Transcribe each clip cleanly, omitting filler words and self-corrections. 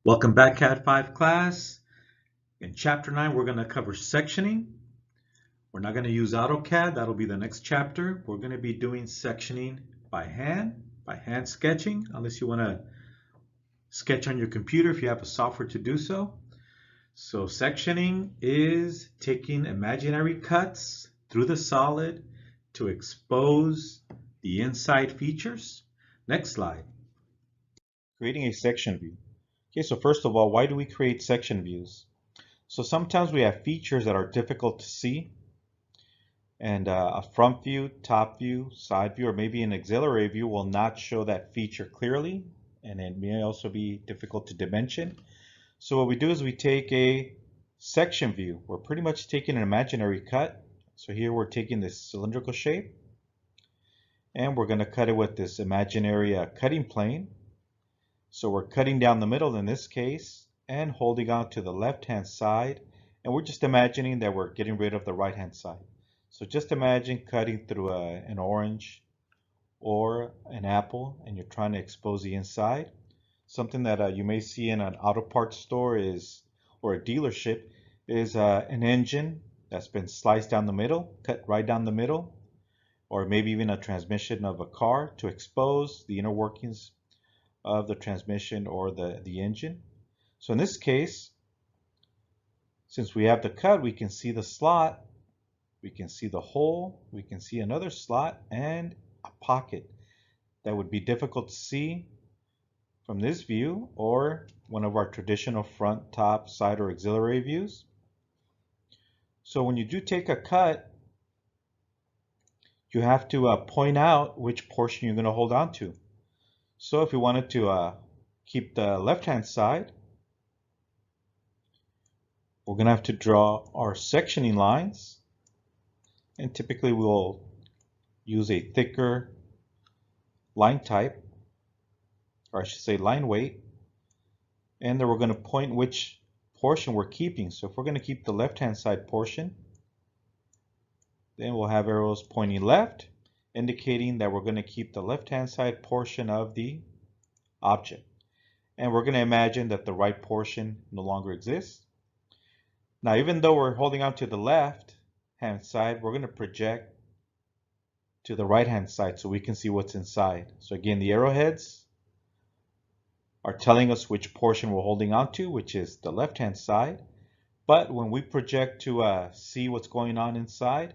Welcome back, CAD 5 class. In Chapter 9, we're going to cover sectioning. We're not going to use AutoCAD. That'll be the next chapter. We're going to be doing sectioning by hand sketching, unless you want to sketch on your computer if you have a software to do so. So sectioning is taking imaginary cuts through the solid to expose the inside features. Next slide. Creating a section view. Okay, so first of all, why do we create section views? So sometimes we have features that are difficult to see, and a front view, top view, side view, or maybe an auxiliary view will not show that feature clearly, and it may also be difficult to dimension. So what we do is we take a section view. We're pretty much taking an imaginary cut. So here we're taking this cylindrical shape, and we're going to cut it with this imaginary cutting plane. So we're cutting down the middle in this case and holding on to the left-hand side, and we're just imagining that we're getting rid of the right-hand side. So just imagine cutting through an orange or an apple, and you're trying to expose the inside. Something that you may see in an auto parts store or a dealership is an engine that's been sliced down the middle, cut right down the middle, or maybe even a transmission of a car to expose the inner workings of the transmission or the engine. So in this case, since we have the cut, we can see the slot, we can see the hole, we can see another slot and a pocket that would be difficult to see from this view or one of our traditional front, top, side, or auxiliary views. So when you do take a cut, you have to point out which portion you're going to hold on to. So if we wanted to keep the left-hand side, we're going to have to draw our sectioning lines, and typically we'll use a thicker line type, or I should say line weight, and then we're going to point which portion we're keeping. So if we're going to keep the left-hand side portion, then we'll have arrows pointing left, indicating that we're going to keep the left-hand side portion of the object. And we're going to imagine that the right portion no longer exists. Now, even though we're holding on to the left-hand side, we're going to project to the right-hand side so we can see what's inside. So again, the arrowheads are telling us which portion we're holding on to, which is the left-hand side. But when we project to see what's going on inside,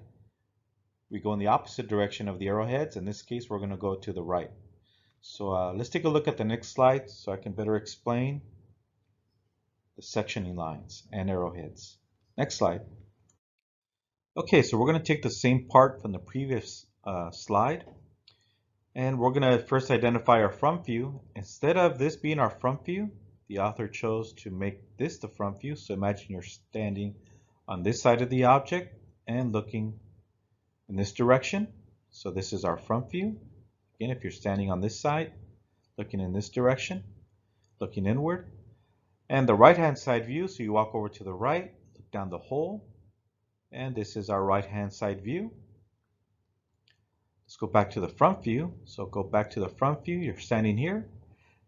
we go in the opposite direction of the arrowheads. In this case, we're going to go to the right. So let's take a look at the next slide so I can better explain the sectioning lines and arrowheads. Next slide. Okay, so we're going to take the same part from the previous slide, and we're going to first identify our front view. Instead of this being our front view, the author chose to make this the front view. So imagine you're standing on this side of the object and looking in this direction. So this is our front view. Again, if you're standing on this side, looking in this direction, looking inward. And the right-hand side view, so you walk over to the right, look down the hole, and this is our right-hand side view. Let's go back to the front view. So go back to the front view, you're standing here.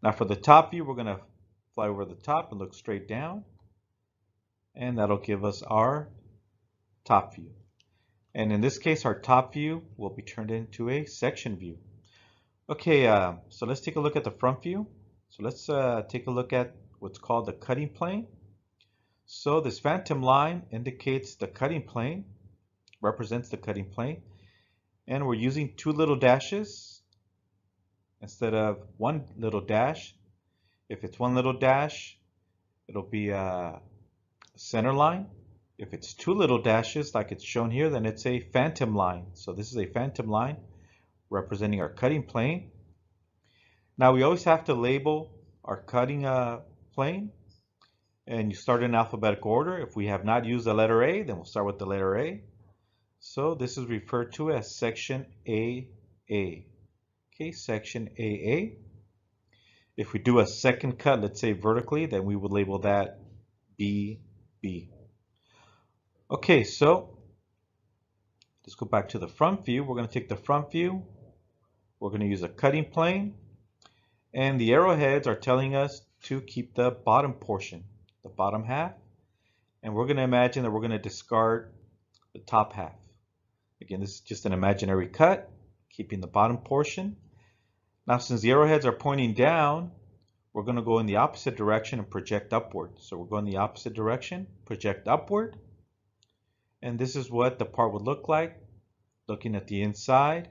Now for the top view, we're going to fly over the top and look straight down, and that'll give us our top view. And in this case, our top view will be turned into a section view. Okay, so let's take a look at the front view. So let's take a look at what's called the cutting plane. So this phantom line indicates the cutting plane, represents the cutting plane. And we're using two little dashes instead of one little dash. If it's one little dash, it'll be a center line. If it's two little dashes like it's shown here, then it's a phantom line. So this is a phantom line representing our cutting plane. Now we always have to label our cutting plane, and you start in alphabetical order. If we have not used the letter A, then we'll start with the letter A. So this is referred to as section AA. Okay, section AA. If we do a second cut, let's say vertically, then we would label that BB. Okay, so let's go back to the front view. We're going to take the front view. We're going to use a cutting plane, and the arrowheads are telling us to keep the bottom portion, the bottom half. And we're going to imagine that we're going to discard the top half. Again, this is just an imaginary cut, keeping the bottom portion. Now, since the arrowheads are pointing down, we're going to go in the opposite direction and project upward. So we're going the opposite direction, project upward. And this is what the part would look like, looking at the inside.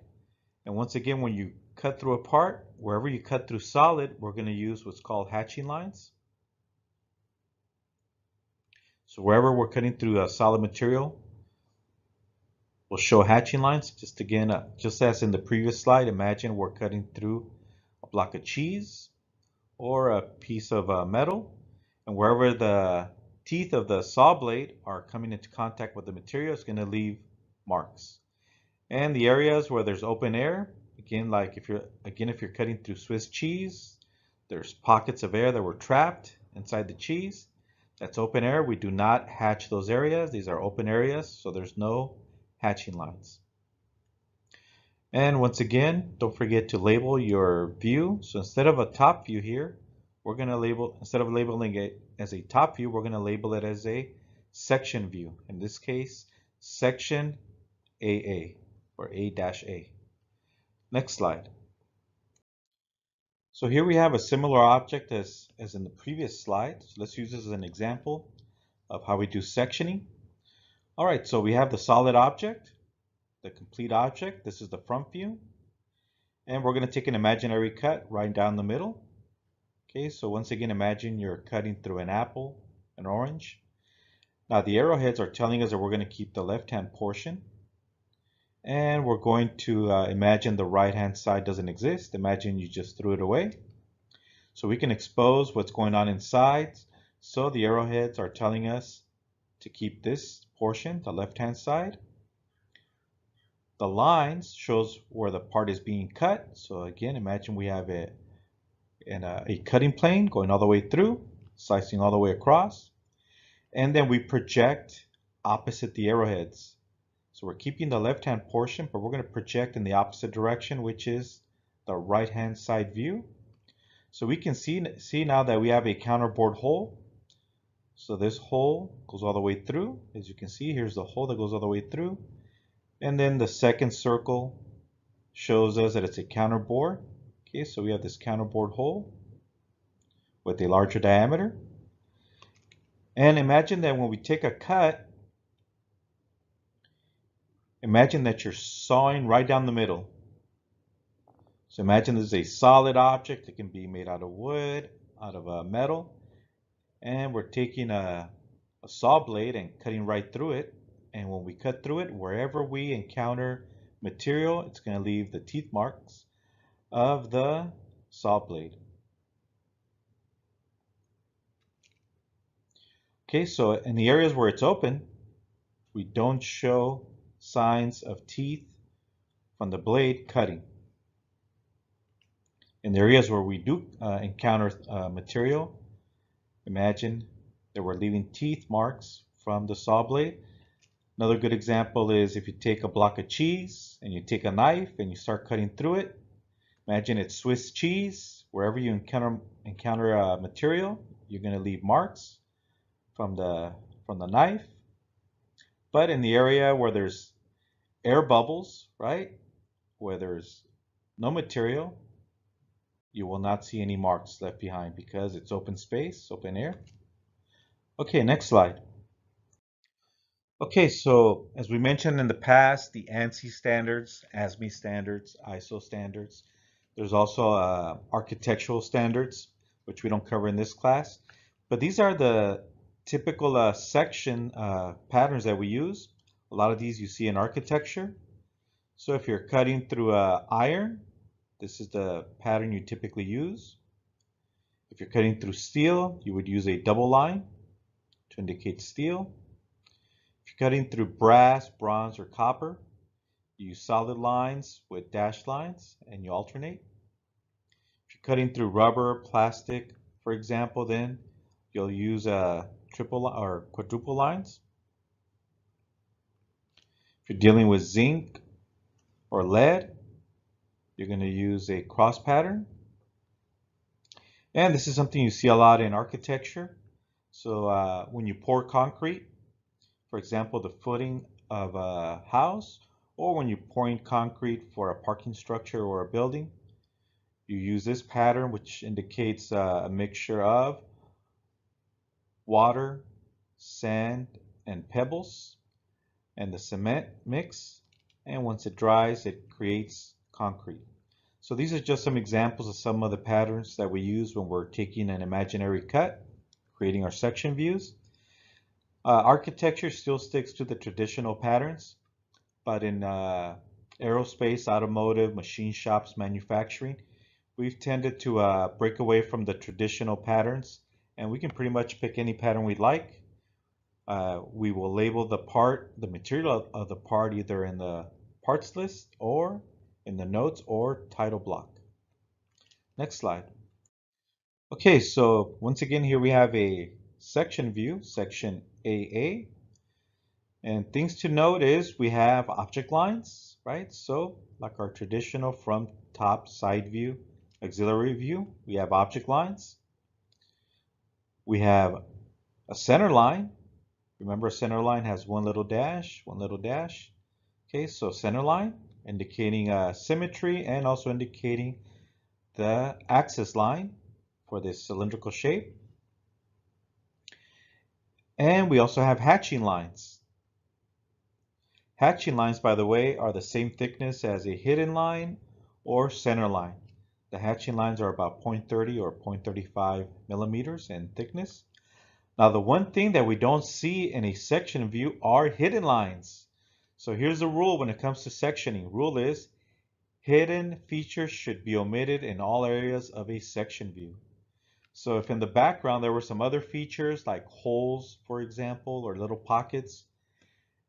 And once again, when you cut through a part, wherever you cut through solid, we're going to use what's called hatching lines. So wherever we're cutting through a solid material, we'll show hatching lines. Just again, just as in the previous slide, imagine we're cutting through a block of cheese or a piece of metal, and wherever the teeth of the saw blade are coming into contact with the material, it's going to leave marks. And the areas where there's open air, again, like if you're cutting through Swiss cheese, there's pockets of air that were trapped inside the cheese. That's open air. We do not hatch those areas. These are open areas, so there's no hatching lines. And once again, don't forget to label your view. So instead of a top view here, we're going to label, instead of labeling it as a top view, we're going to label it as a section view. In this case, section AA or A-A. Next slide. So here we have a similar object as in the previous slide. So let's use this as an example of how we do sectioning. All right, so we have the solid object, the complete object. This is the front view. And we're going to take an imaginary cut right down the middle. Okay, so once again, imagine you're cutting through an apple, an orange. Now the arrowheads are telling us that we're going to keep the left-hand portion. And we're going to imagine the right-hand side doesn't exist. Imagine you just threw it away. So we can expose what's going on inside. So the arrowheads are telling us to keep this portion, the left-hand side. The lines shows where the part is being cut. So again, imagine we have a cutting plane going all the way through, slicing all the way across. And then we project opposite the arrowheads. So we're keeping the left-hand portion, but we're going to project in the opposite direction, which is the right-hand side view. So we can see now that we have a counterbore hole. So this hole goes all the way through. As you can see, here's the hole that goes all the way through. And then the second circle shows us that it's a counterbore. Okay, so we have this counterbore hole with a larger diameter. And imagine that when we take a cut, imagine that you're sawing right down the middle. So imagine this is a solid object. It can be made out of wood, out of metal. And we're taking a saw blade and cutting right through it. And when we cut through it, wherever we encounter material, it's going to leave the teeth marks of the saw blade. Okay, so in the areas where it's open, we don't show signs of teeth from the blade cutting. In the areas where we do encounter material, imagine that we're leaving teeth marks from the saw blade. Another good example is if you take a block of cheese and you take a knife and you start cutting through it. Imagine it's Swiss cheese. Wherever you encounter material, you're going to leave marks from the knife. But in the area where there's air bubbles, right, where there's no material, you will not see any marks left behind because it's open space, open air. Okay, next slide. Okay, so as we mentioned in the past, the ANSI standards, ASME standards, ISO standards. There's also architectural standards, which we don't cover in this class. But these are the typical section patterns that we use. A lot of these you see in architecture. So if you're cutting through iron, this is the pattern you typically use. If you're cutting through steel, you would use a double line to indicate steel. If you're cutting through brass, bronze, or copper, you use solid lines with dashed lines and you alternate. If you're cutting through rubber, plastic, for example, then you'll use triple or quadruple lines. If you're dealing with zinc or lead, you're going to use a cross pattern. And this is something you see a lot in architecture. So when you pour concrete, for example, the footing of a house, or when you're pouring concrete for a parking structure or a building, you use this pattern, which indicates a mixture of water, sand, and pebbles, and the cement mix. And once it dries, it creates concrete. So these are just some examples of some of the patterns that we use when we're taking an imaginary cut, creating our section views. Architecture still sticks to the traditional patterns, but in aerospace, automotive, machine shops, manufacturing, we've tended to break away from the traditional patterns, and we can pretty much pick any pattern we'd like. We will label the part, the material of the part, either in the parts list or in the notes or title block. Next slide. Okay, so once again, here we have a section view, section AA. And things to note is we have object lines, right? So like our traditional from top side view, auxiliary view, we have object lines. We have a center line. Remember, a center line has one little dash, one little dash. Okay, so center line indicating symmetry and also indicating the axis line for this cylindrical shape. And we also have hatching lines. Hatching lines, by the way, are the same thickness as a hidden line or center line. The hatching lines are about 0.30 or 0.35 millimeters in thickness. Now, the one thing that we don't see in a section view are hidden lines. So here's the rule when it comes to sectioning. Rule is hidden features should be omitted in all areas of a section view. So if in the background there were some other features like holes, for example, or little pockets,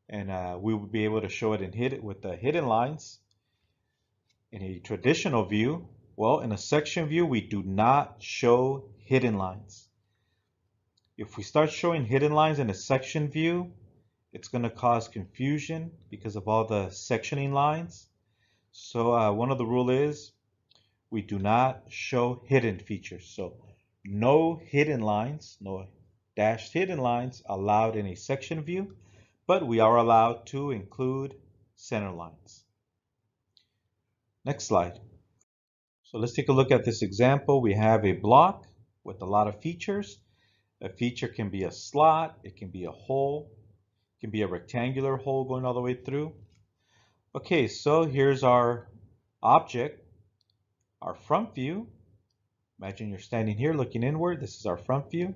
and we would be able to show it with the hidden lines in a traditional view. Well, in a section view, we do not show hidden lines. If we start showing hidden lines in a section view, it's going to cause confusion because of all the sectioning lines. So one of the rules is we do not show hidden features. So no hidden lines, no dashed hidden lines allowed in a section view, but we are allowed to include center lines. Next slide. So let's take a look at this example. We have a block with a lot of features. A feature can be a slot, it can be a hole, it can be a rectangular hole going all the way through. Okay, so here's our object, our front view. Imagine you're standing here looking inward. This is our front view.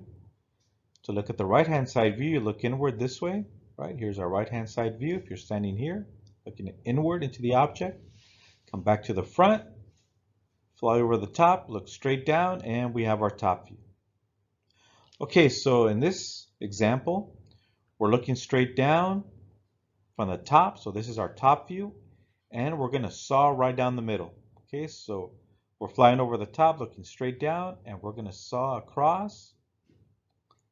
To look at the right-hand side view, you look inward this way, right? Here's our right-hand side view. If you're standing here, looking inward into the object, come back to the front, fly over the top, look straight down, and we have our top view. Okay, so in this example, we're looking straight down from the top. So this is our top view, and we're going to saw right down the middle. Okay, so we're flying over the top, looking straight down, and we're going to saw across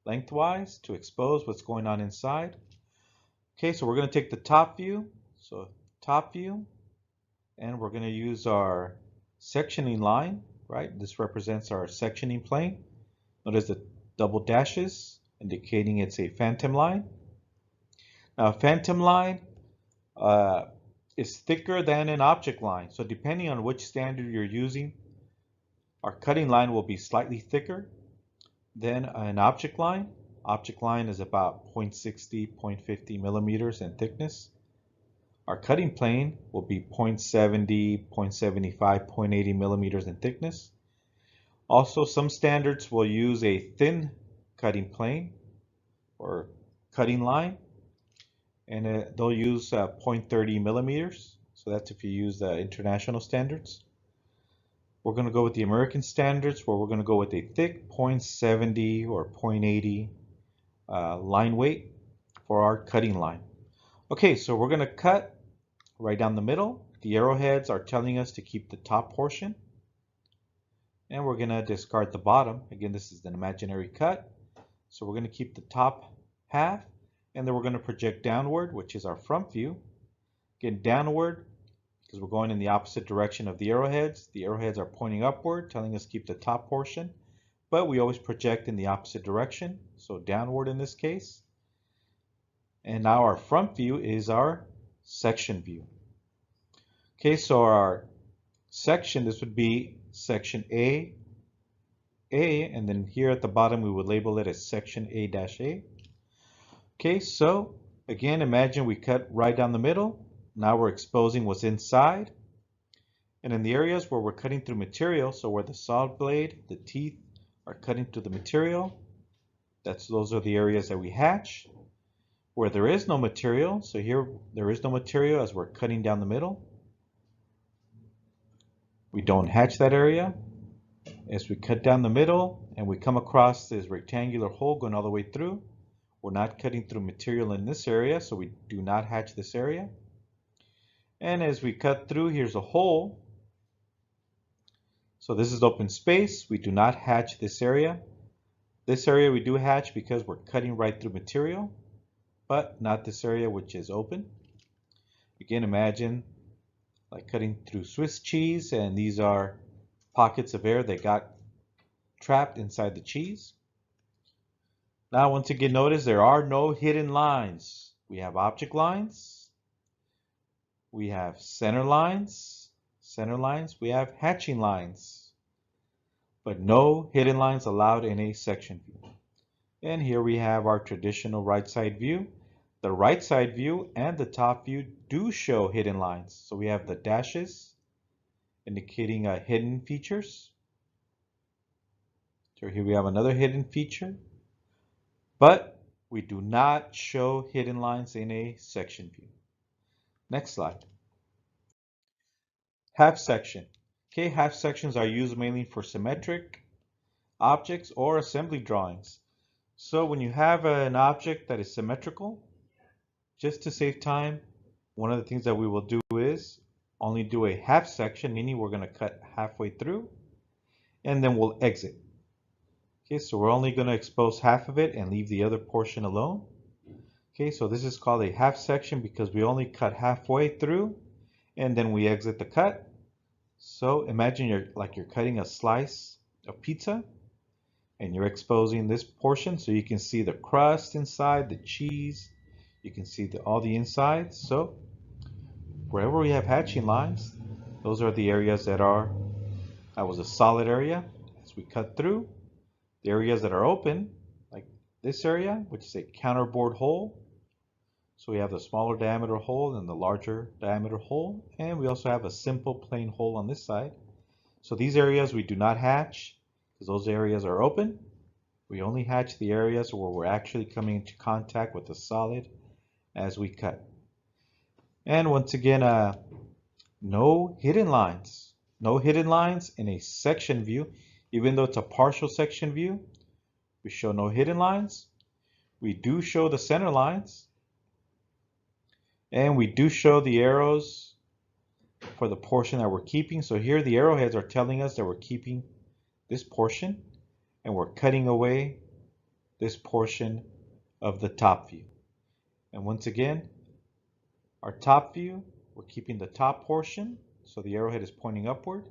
lengthwise to expose what's going on inside. Okay, so we're going to take the top view, so top view, and we're going to use our sectioning line, right? This represents our sectioning plane. Notice the double dashes indicating it's a phantom line. Now, a phantom line is thicker than an object line. So depending on which standard you're using, our cutting line will be slightly thicker than an object line. Object line is about 0.60, 0.50 millimeters in thickness. Our cutting plane will be 0.70, 0.75, 0.80 millimeters in thickness. Also, some standards will use a thin cutting plane or cutting line, and they'll use 0.30 millimeters. So that's if you use the international standards. We're going to go with the American standards, where we're going to go with a thick 0.70 or 0.80 line weight for our cutting line. Okay, so we're going to cut right down the middle. The arrowheads are telling us to keep the top portion, and we're going to discard the bottom. Again, this is an imaginary cut, so we're going to keep the top half, and then we're going to project downward, which is our front view. Again, downward because we're going in the opposite direction of the arrowheads. The arrowheads are pointing upward, telling us to keep the top portion. but we always project in the opposite direction, so downward in this case. And now our front view is our section view. Okay, so our section, this would be section A, and then here at the bottom we would label it as section A-A. Okay, so again, imagine we cut right down the middle. Now we're exposing what's inside. And in the areas where we're cutting through material, so where the saw blade, the teeth are cutting through the material, those are the areas that we hatch. Where there is no material, so here there is no material as we're cutting down the middle, we don't hatch that area. As we cut down the middle and we come across this rectangular hole going all the way through, we're not cutting through material in this area, so we do not hatch this area. And as we cut through, here's a hole. So this is open space. We do not hatch this area. This area we do hatch because we're cutting right through material, but not this area which is open. Again, imagine like cutting through Swiss cheese, and these are pockets of air that got trapped inside the cheese. Now, once again, notice there are no hidden lines. We have object lines, we have center lines, we have hatching lines, but no hidden lines allowed in a section view. And here we have our traditional right side view. The right side view and the top view do show hidden lines. So we have the dashes indicating hidden features. So here we have another hidden feature, but we do not show hidden lines in a section view. Next slide. Half section. Okay, half sections are used mainly for symmetric objects or assembly drawings. So when you have an object that is symmetrical, just to save time, one of the things that we will do is only do a half section, meaning we're going to cut halfway through, and then we'll exit. Okay, so we're only going to expose half of it and leave the other portion alone. Okay, so this is called a half section because we only cut halfway through, and then we exit the cut. So imagine you're cutting a slice of pizza, and you're exposing this portion so you can see the crust inside, the cheese, you can see all the insides. So wherever we have hatching lines, those are the areas that was a solid area as we cut through. The areas that are open, like this area, which is a counterbore hole. So we have the smaller diameter hole and the larger diameter hole, and we also have a simple plain hole on this side. So these areas we do not hatch because those areas are open. We only hatch the areas where we're actually coming into contact with the solid as we cut. And once again, no hidden lines. No hidden lines in a section view. Even though it's a partial section view, we show no hidden lines. We do show the center lines. And we do show the arrows for the portion that we're keeping. So here the arrowheads are telling us that we're keeping this portion and we're cutting away this portion of the top view. And once again, our top view, we're keeping the top portion, so the arrowhead is pointing upward,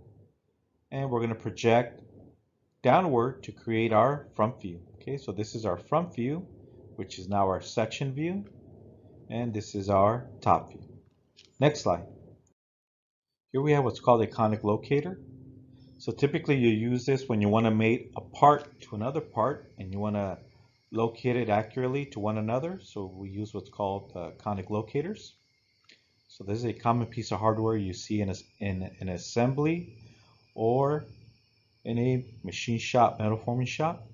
and we're going to project downward to create our front view. Okay, so this is our front view, which is now our section view, and this is our top view. Next slide. Here we have what's called a conic locator. So typically you use this when you want to mate a part to another part and you want to locate it accurately to one another. So we use what's called conic locators. So this is a common piece of hardware you see in an assembly or in a machine shop, metal forming shop.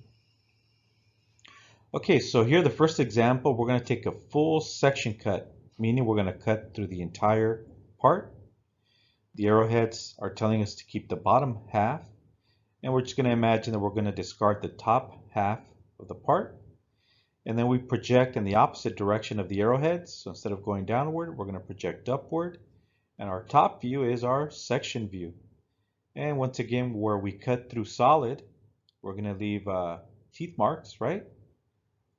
Okay, so here the first example, we're going to take a full section cut, meaning we're going to cut through the entire part. The arrowheads are telling us to keep the bottom half, and we're just going to imagine that we're going to discard the top half of the part. And then we project in the opposite direction of the arrowheads. So instead of going downward, we're going to project upward. And our top view is our section view. And once again, where we cut through solid, we're going to leave teeth marks, right?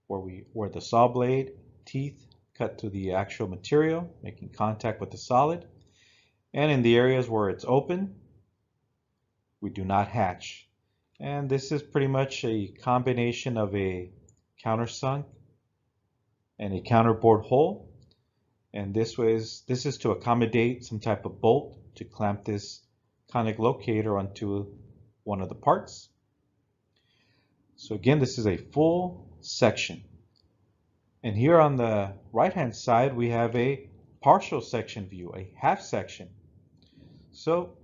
Where the saw blade teeth cut through the actual material, making contact with the solid. And in the areas where it's open, we do not hatch. And this is pretty much a combination of a countersunk and a counterbore hole. And this is to accommodate some type of bolt to clamp this conic locator onto one of the parts. So again, this is a full section. And here on the right hand side, we have a partial section view, a half section. So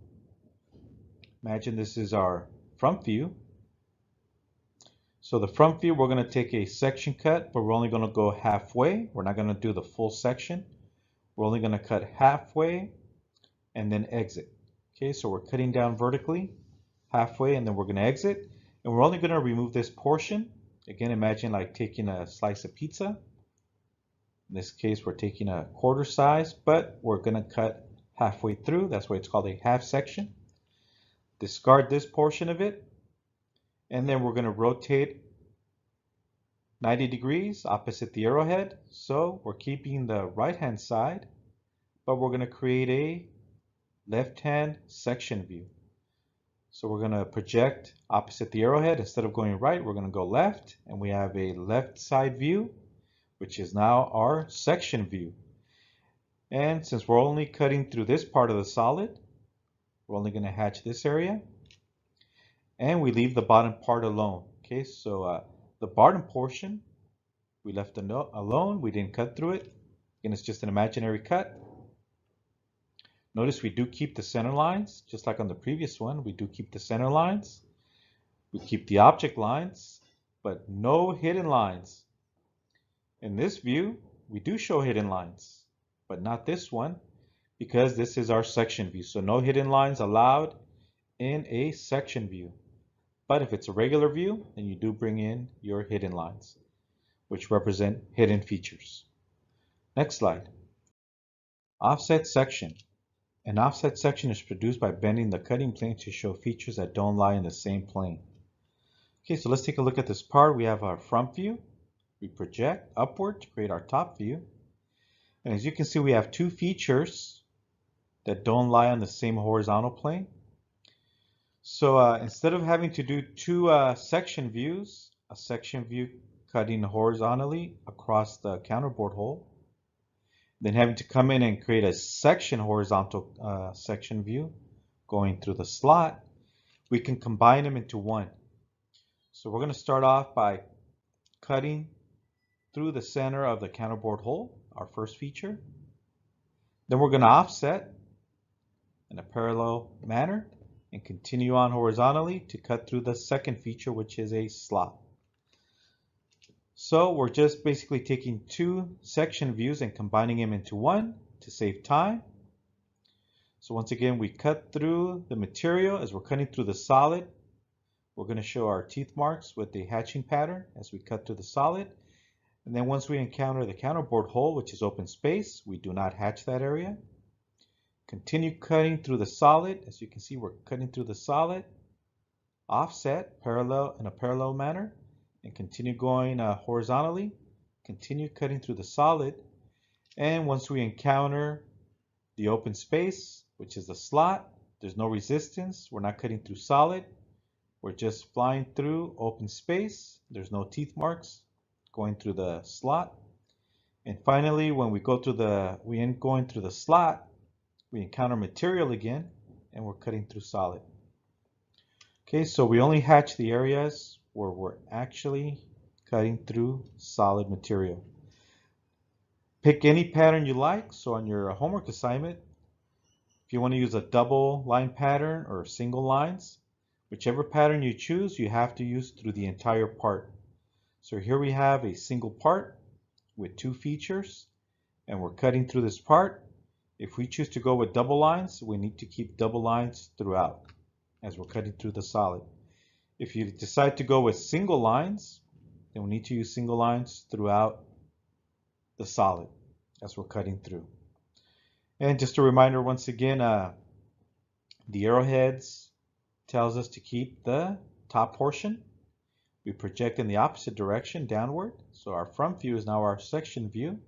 imagine this is our front view. So the front view, we're going to take a section cut, but we're only going to go halfway. We're not going to do the full section. We're only going to cut halfway and then exit. Okay, so we're cutting down vertically halfway and then we're going to exit. And we're only going to remove this portion. Again, imagine like taking a slice of pizza. In this case, we're taking a quarter size, but we're going to cut halfway through. That's why it's called a half section. Discard this portion of it. And then we're going to rotate 90 degrees opposite the arrowhead. So we're keeping the right-hand side, but we're going to create a left-hand section view. So we're going to project opposite the arrowhead. Instead of going right, we're going to go left, and we have a left side view, which is now our section view. And since we're only cutting through this part of the solid, we're only going to hatch this area, and we leave the bottom part alone. Okay, so the bottom portion we left alone. We didn't cut through it. Again, it's just an imaginary cut. Notice we do keep the center lines, just like on the previous one. We do keep the center lines. We keep the object lines, but no hidden lines. In this view, we do show hidden lines, but not this one, because this is our section view. So no hidden lines allowed in a section view. But if it's a regular view, then you do bring in your hidden lines, which represent hidden features. Next slide. Offset section. An offset section is produced by bending the cutting plane to show features that don't lie in the same plane. Okay, so let's take a look at this part. We have our front view. We project upward to create our top view. And as you can see, we have two features that don't lie on the same horizontal plane. So instead of having to do two section views, a section view cutting horizontally across the counterbore hole, then having to come in and create a section horizontal section view going through the slot, we can combine them into one. So we're going to start off by cutting through the center of the counterbore hole, our first feature. Then we're going to offset in a parallel manner and continue on horizontally to cut through the second feature, which is a slot. So we're just basically taking two section views and combining them into one to save time. So once again, we cut through the material. As we're cutting through the solid, we're going to show our teeth marks with the hatching pattern as we cut through the solid. And then once we encounter the counterbore hole, which is open space, we do not hatch that area. Continue cutting through the solid. As you can see, we're cutting through the solid, offset parallel in a parallel manner, and continue going horizontally. Continue cutting through the solid. And once we encounter the open space, which is the slot, there's no resistance. We're not cutting through solid. We're just flying through open space. There's no teeth marks going through the slot. And finally, when we go through going through the slot, we encounter material again, and we're cutting through solid. Okay, so we only hatch the areas where we're actually cutting through solid material. Pick any pattern you like. So on your homework assignment, if you want to use a double line pattern or single lines, whichever pattern you choose, you have to use through the entire part. So here we have a single part with two features, and we're cutting through this part. If we choose to go with double lines, we need to keep double lines throughout as we're cutting through the solid. If you decide to go with single lines, then we need to use single lines throughout the solid as we're cutting through. And just a reminder once again, the arrowheads tells us to keep the top portion. We project in the opposite direction downward. So our front view is now our section view.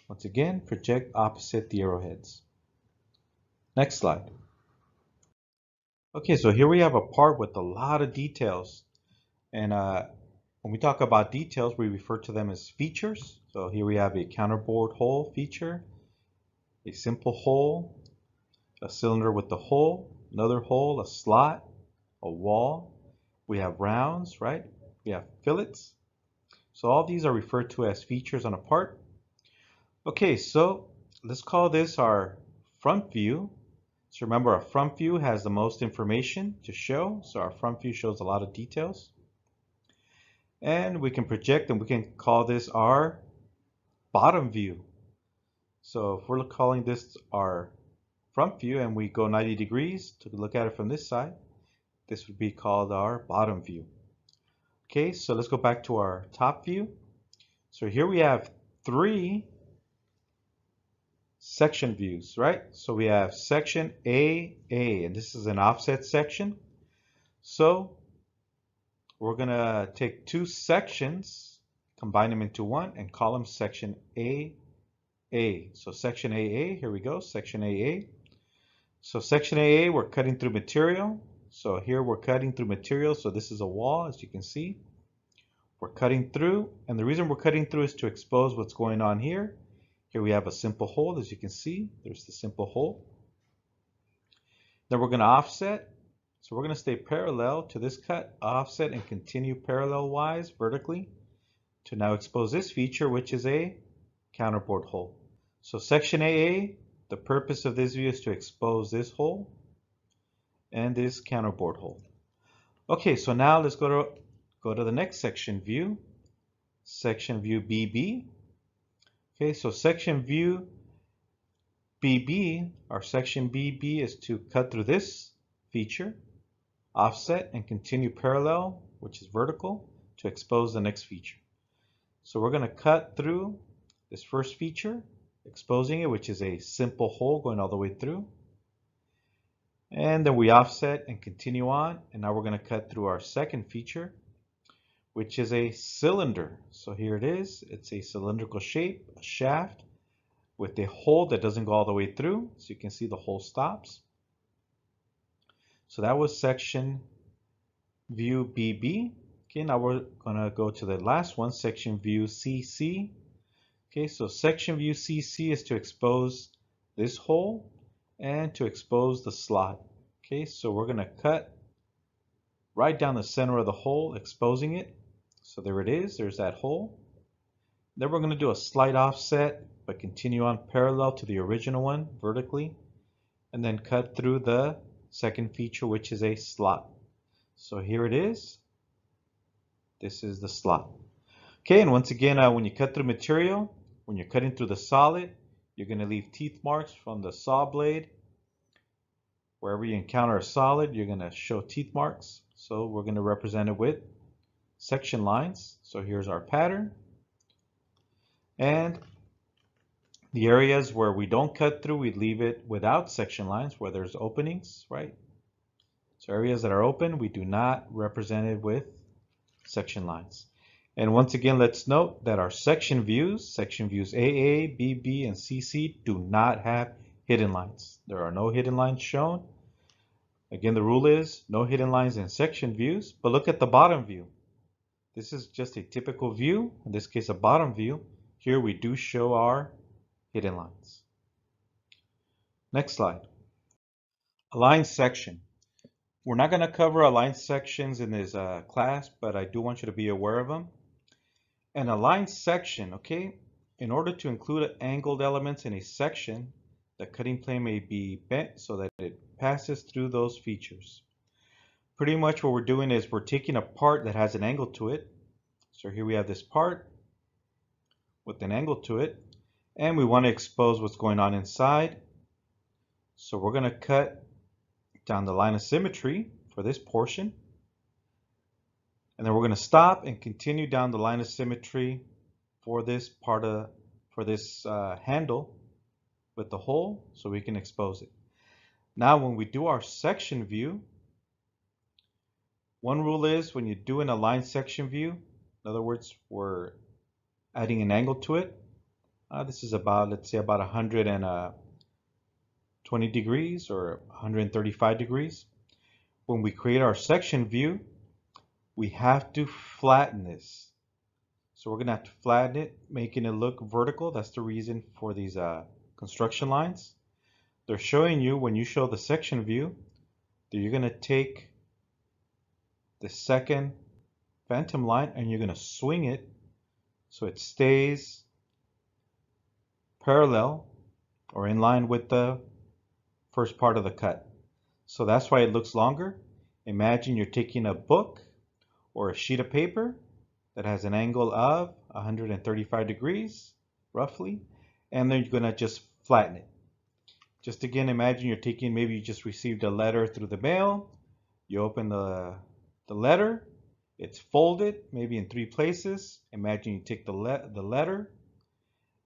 Once again, project opposite the arrowheads. Next slide. Okay, so here we have a part with a lot of details. And when we talk about details, we refer to them as features. So here we have a counterbore hole feature, a simple hole, a cylinder with the hole, another hole, a slot, a wall. We have rounds, right? We have fillets. So all these are referred to as features on a part. Okay, so let's call this our front view. So remember, our front view has the most information to show. So our front view shows a lot of details. And we can project, and we can call this our bottom view. So if we're calling this our front view and we go 90 degrees to look at it from this side, this would be called our bottom view. Okay, so let's go back to our top view. So here we have 3 section views, right? So we have section A, and this is an offset section. So we're gonna take 2 sections, combine them into one, and call them section A. So section AA, here we go, section AA. So section AA, we're cutting through material. So here we're cutting through material. So this is a wall, as you can see. We're cutting through, and the reason we're cutting through is to expose what's going on here. Here we have a simple hole, as you can see. There's the simple hole. Then we're going to offset. So we're going to stay parallel to this cut, offset, and continue parallel-wise vertically to now expose this feature, which is a counterbore hole. So section AA, the purpose of this view is to expose this hole and this counterbore hole. Okay, so now let's go to the next section view, section view BB. Okay, so section view BB, our section BB is to cut through this feature, offset, and continue parallel, which is vertical, to expose the next feature. So we're going to cut through this first feature, exposing it, which is a simple hole going all the way through. And then we offset and continue on, and now we're going to cut through our second feature, which is a cylinder. So here it is. It's a cylindrical shape, a shaft with a hole that doesn't go all the way through. So you can see the hole stops. So that was section view BB. Okay, now we're going to go to the last one, section view CC. Okay, so section view CC is to expose this hole and to expose the slot. Okay, so we're going to cut right down the center of the hole, exposing it. So there it is, there's that hole. Then we're going to do a slight offset, but continue on parallel to the original one vertically, and then cut through the second feature, which is a slot. So here it is. This is the slot. Okay, and once again, when you cut through material, when you're cutting through the solid, you're going to leave teeth marks from the saw blade. Wherever you encounter a solid, you're going to show teeth marks. So we're going to represent it with section lines. So here's our pattern. And the areas where we don't cut through, we leave it without section lines, where there's openings, right? So areas that are open, we do not represent it with section lines. And once again, let's note that our section views AA, BB, and CC do not have hidden lines. There are no hidden lines shown. Again, the rule is no hidden lines in section views, but look at the bottom view. This is just a typical view, in this case a bottom view. Here we do show our hidden lines. Next slide. Align section. We're not going to cover align sections in this class, but I do want you to be aware of them. An aligned section, okay, in order to include angled elements in a section, the cutting plane may be bent so that it passes through those features. Pretty much what we're doing is we're taking a part that has an angle to it. So here we have this part with an angle to it, and we want to expose what's going on inside. So we're going to cut down the line of symmetry for this portion. And then we're going to stop and continue down the line of symmetry for this handle with the hole so we can expose it. Now when we do our section view, one rule is when you do an aligned section view, in other words, we're adding an angle to it. This is about, let's say, about 120 degrees or 135 degrees. when we create our section view, we have to flatten this. So we're going to have to flatten it, making it look vertical. That's the reason for these construction lines. They're showing you, when you show the section view, that you're going to take the second phantom line and you're going to swing it so it stays parallel or in line with the first part of the cut. So that's why it looks longer. Imagine you're taking a book or a sheet of paper that has an angle of 135 degrees, roughly, and then you're going to just flatten it. Just again, imagine you're taking, maybe you just received a letter through the mail, you open the letter, it's folded, maybe in 3 places. Imagine you take the letter,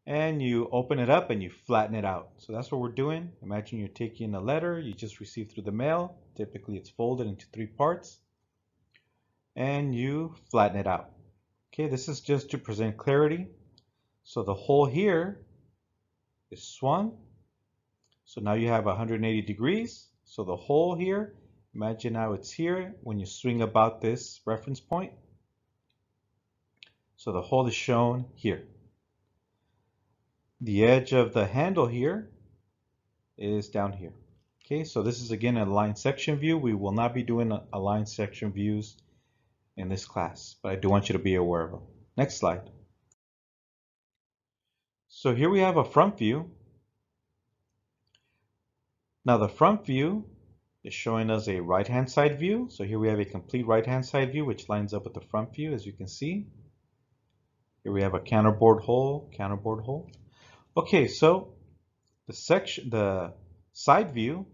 and you open it up and you flatten it out. So that's what we're doing. Imagine you're taking a letter you just received through the mail. Typically it's folded into 3 parts, and you flatten it out. Okay, this is just to present clarity. So the hole here is swung. So now you have 180 degrees. So the hole here, imagine now it's here when you swing about this reference point. So the hole is shown here. The edge of the handle here is down here. Okay, so this is again a line section view. We will not be doing aligned section views in this class, but I do want you to be aware of them. Next slide. So here we have a front view. Now the front view is showing us a right-hand side view. So here we have a complete right-hand side view, which lines up with the front view, as you can see. Here we have a counterbore hole, counterbore hole. Okay, so the side view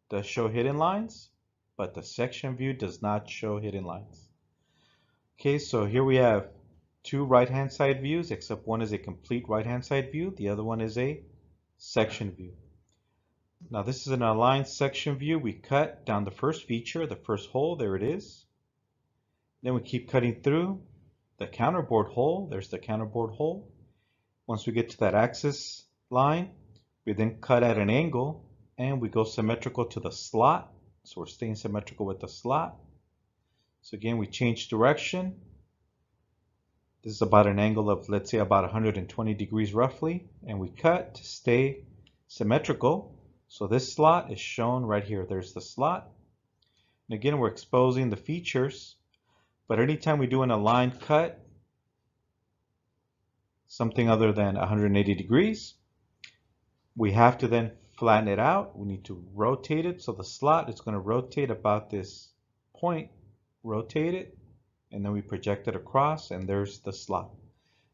does show hidden lines, but the section view does not show hidden lines. Okay, so here we have 2 right-hand side views, except one is a complete right-hand side view, the other one is a section view. Now this is an aligned section view. We cut down the first feature, the first hole, there it is. Then we keep cutting through the counterbore hole, there's the counterbore hole. Once we get to that axis line, we then cut at an angle and we go symmetrical to the slot. So we're staying symmetrical with the slot. So again, we change direction. This is about an angle of, let's say, about 120 degrees roughly, and we cut to stay symmetrical. So this slot is shown right here. There's the slot. And again, we're exposing the features, but anytime we do an aligned cut, something other than 180 degrees, we have to then flatten it out. We need to rotate it. So the slot is going to rotate about this point, rotate it, and then we project it across, and there's the slot.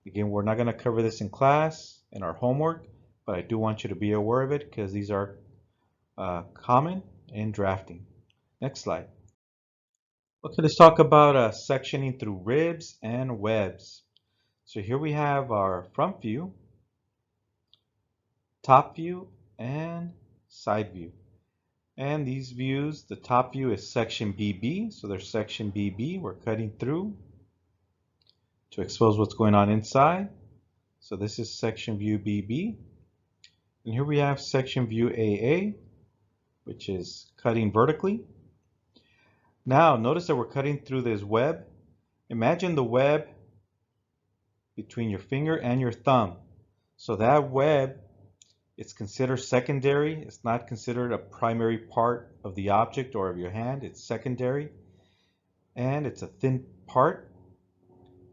Again, we're not going to cover this in class, in our homework, but I do want you to be aware of it because these are common in drafting. Next slide. Okay, let's talk about sectioning through ribs and webs. So here we have our front view, top view, and side view. And these views, the top view is section BB. So there's section BB. We're cutting through to expose what's going on inside. So this is section view BB. And here we have section view AA, which is cutting vertically. Now notice that we're cutting through this web. Imagine the web between your finger and your thumb. So that web, it's considered secondary. It's not considered a primary part of the object or of your hand. It's secondary, and it's a thin part.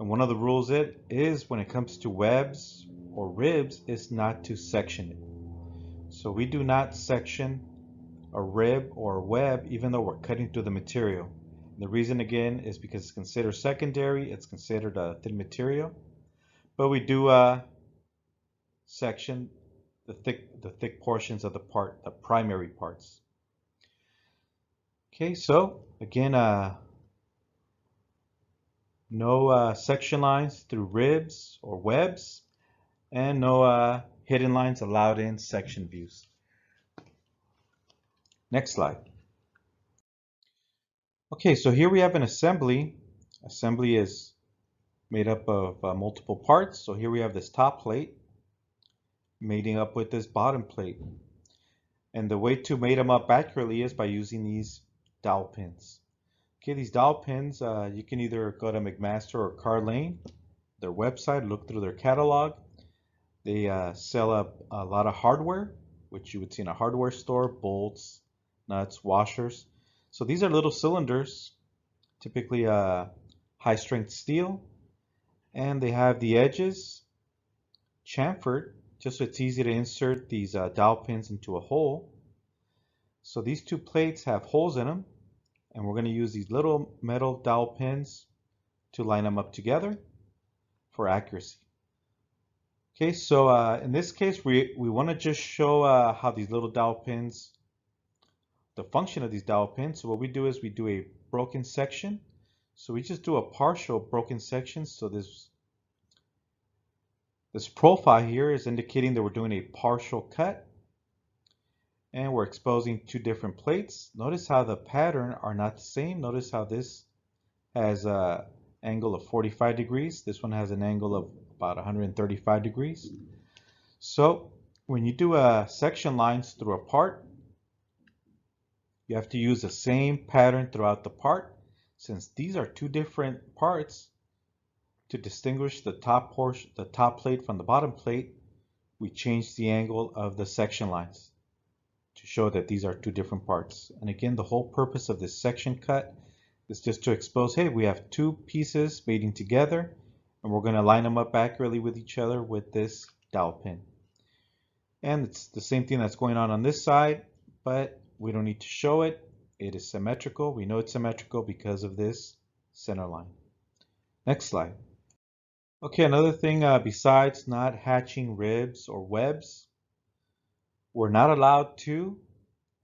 And one of the rules is when it comes to webs or ribs is not to section it. So we do not section a rib or a web even though we're cutting through the material. And the reason again is because it's considered secondary. It's considered a thin material. But we do section the thick portions of the part, the primary parts. Okay, so again, no section lines through ribs or webs, and no hidden lines allowed in section views. Next slide. Okay, so here we have an assembly. Assembly is made up of multiple parts. So here we have this top plate mating up with this bottom plate. And the way to mate them up accurately is by using these dowel pins. Okay, these dowel pins, you can either go to McMaster or Carlane, their website, look through their catalog. They sell a lot of hardware, which you would see in a hardware store, bolts, nuts, washers. So these are little cylinders, typically high strength steel, and they have the edges chamfered just so it's easy to insert these dowel pins into a hole. So these two plates have holes in them, and we're going to use these little metal dowel pins to line them up together for accuracy. Okay, so in this case, we want to just show how these little dowel pins, the function of these dowel pins. So what we do is we do a broken section. So we just do a partial broken section. So this profile here is indicating that we're doing a partial cut. And we're exposing two different plates. Notice how the pattern are not the same. Notice how this has an angle of 45 degrees. This one has an angle of about 135 degrees. So when you do section lines through a part, you have to use the same pattern throughout the part. Since these are two different parts, to distinguish the top portion, the top plate from the bottom plate, we change the angle of the section lines to show that these are two different parts. And again, the whole purpose of this section cut is just to expose, hey, we have two pieces mating together, and we're going to line them up accurately with each other with this dowel pin. And it's the same thing that's going on this side, but we don't need to show it. It is symmetrical. We know it's symmetrical because of this center line. Next slide. Okay, another thing besides not hatching ribs or webs, we're not allowed to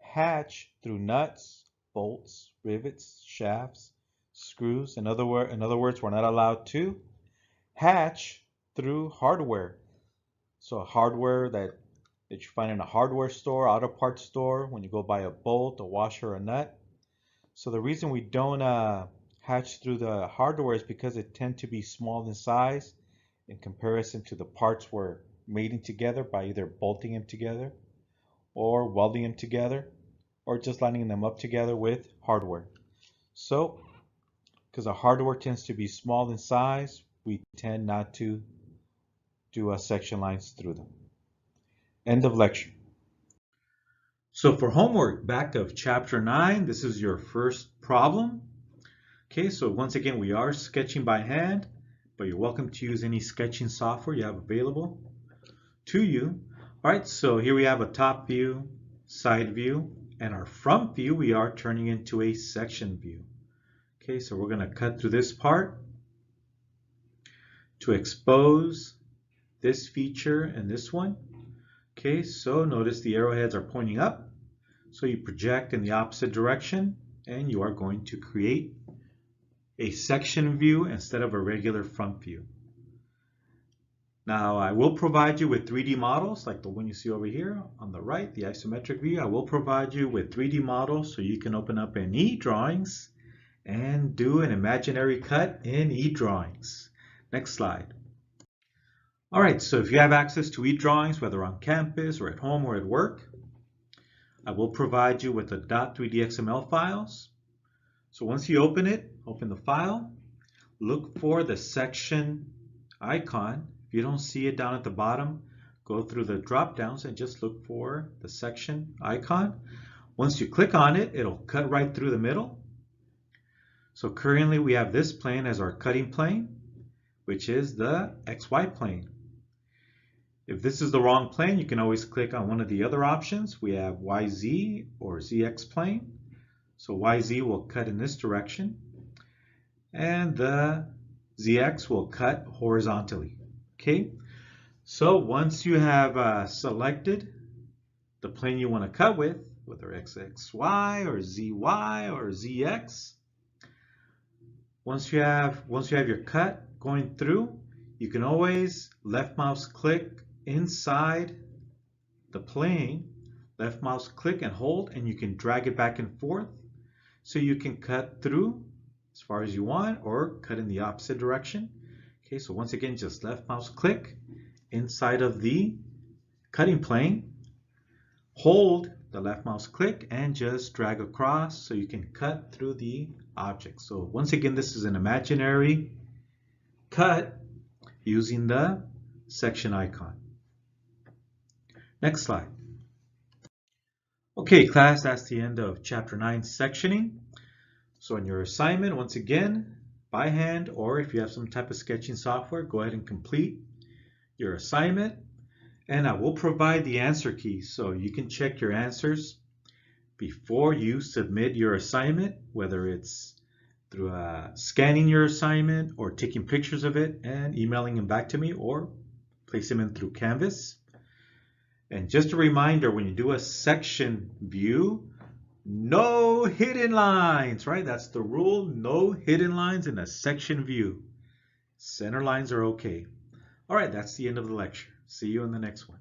hatch through nuts, bolts, rivets, shafts, screws. In other words, we're not allowed to hatch through hardware. So hardware that you find in a hardware store, auto parts store, when you go buy a bolt, a washer, a nut. So the reason we don't hatch through the hardware is because it tends to be small in size in comparison to the parts we're mating together by either bolting them together or welding them together or just lining them up together with hardware. So because the hardware tends to be small in size, we tend not to do section lines through them. End of lecture. So for homework, back of chapter 9, this is your first problem. Okay, so once again, we are sketching by hand, but you're welcome to use any sketching software you have available to you. All right, so here we have a top view, side view, and our front view we are turning into a section view. Okay, so we're going to cut through this part to expose this feature and this one. Okay, so notice the arrowheads are pointing up. So you project in the opposite direction and you are going to create a section view instead of a regular front view. Now I will provide you with 3D models like the one you see over here on the right, the isometric view. I will provide you with 3D models so you can open up in eDrawings and do an imaginary cut in eDrawings. Next slide. All right, so if you have access to eDrawings, whether on campus or at home or at work, I will provide you with the .3D XML files. So once you open it, open the file, look for the section icon. If you don't see it down at the bottom, go through the drop downs and just look for the section icon. Once you click on it, it'll cut right through the middle. So currently we have this plane as our cutting plane, which is the XY plane. If this is the wrong plane, you can always click on one of the other options. We have YZ or ZX plane. So YZ will cut in this direction, and the ZX will cut horizontally. Okay, so once you have selected the plane you want to cut with, whether XXY or ZY or ZX, once you have your cut going through, you can always left mouse click inside the plane, left mouse click and hold, and you can drag it back and forth so you can cut through as far as you want or cut in the opposite direction. Okay, so once again, just left mouse click inside of the cutting plane, hold the left mouse click and just drag across so you can cut through the object. So once again, this is an imaginary cut using the section icon. Next slide. Okay, class, that's the end of Chapter 9, sectioning. So in your assignment, once again, by hand, or if you have some type of sketching software, go ahead and complete your assignment. And I will provide the answer keys so you can check your answers before you submit your assignment, whether it's through scanning your assignment or taking pictures of it and emailing them back to me, or place them in through Canvas. And just a reminder, when you do a section view, no hidden lines, right? That's the rule. No hidden lines in a section view. Center lines are okay. All right, that's the end of the lecture. See you in the next one.